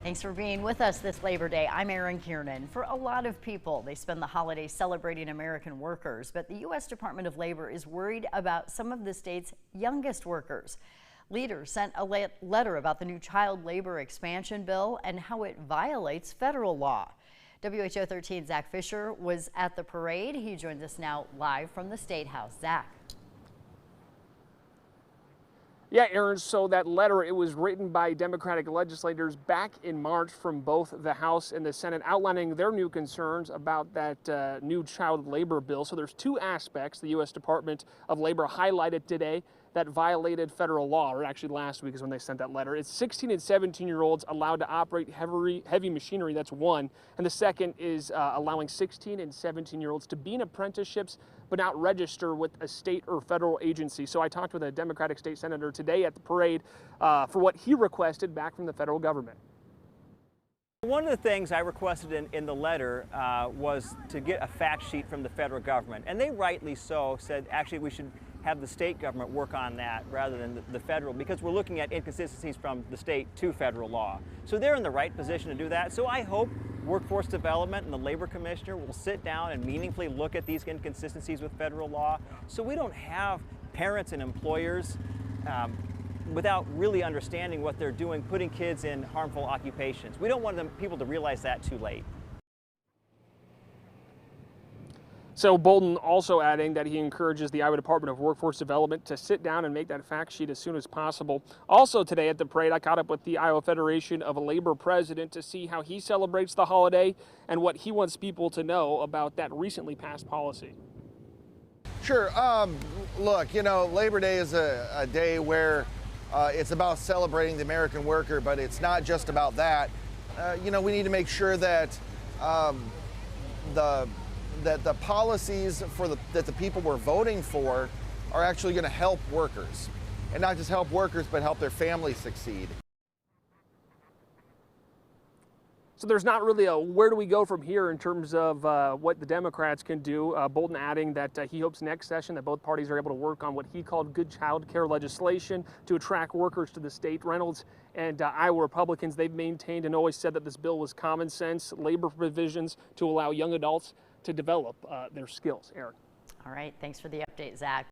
Thanks for being with us this Labor Day. I'm Erin Kiernan. For a lot of people, they spend the holidays celebrating American workers, but the U.S. Department of Labor is worried about some of the state's youngest workers. Leaders sent a letter about the new child labor expansion bill and how it violates federal law. WHO 13's Zach Fisher was at the parade. He joins us now live from the State House. Zach. Yeah, Aaron, so that letter, it was written by Democratic legislators back in March from both the House and the Senate, outlining their new concerns about that new child labor bill. So there's two aspects the U.S. Department of Labor highlighted today that violated federal law, or actually last week is when they sent that letter. It's 16 and 17-year-olds allowed to operate heavy machinery, that's one. And the second is allowing 16 and 17-year-olds to be in apprenticeships but not register with a state or federal agency. So I talked with a Democratic state senator today at the parade for what he requested back from the federal government. One of the things I requested in the letter was to get a fact sheet from the federal government, and they rightly so said actually we should have the state government work on that rather than the federal, because we're looking at inconsistencies from the state to federal law. So they're in the right position to do that. So I hope Workforce Development and the Labor Commissioner will sit down and meaningfully look at these inconsistencies with federal law so we don't have parents and employers without really understanding what they're doing, putting kids in harmful occupations. We don't want people to realize that too late. So Bolden also adding that he encourages the Iowa Department of Workforce Development to sit down and make that fact sheet as soon as possible. Also today at the parade, I caught up with the Iowa Federation of Labor president to see how he celebrates the holiday and what he wants people to know about that recently passed policy. Sure. Look, you know, Labor Day is a day where it's about celebrating the American worker, but it's not just about that. You know, we need to make sure that the policies that the people we're voting for are actually going to help workers, and not just help workers, but help their families succeed. So there's not really a where do we go from here in terms of what the Democrats can do. Bolden adding that he hopes next session that both parties are able to work on what he called good child care legislation to attract workers to the state. Reynolds and Iowa Republicans, they've maintained and always said that this bill was common sense labor provisions to allow young adults to develop their skills. Aaron. All right. Thanks for the update, Zach.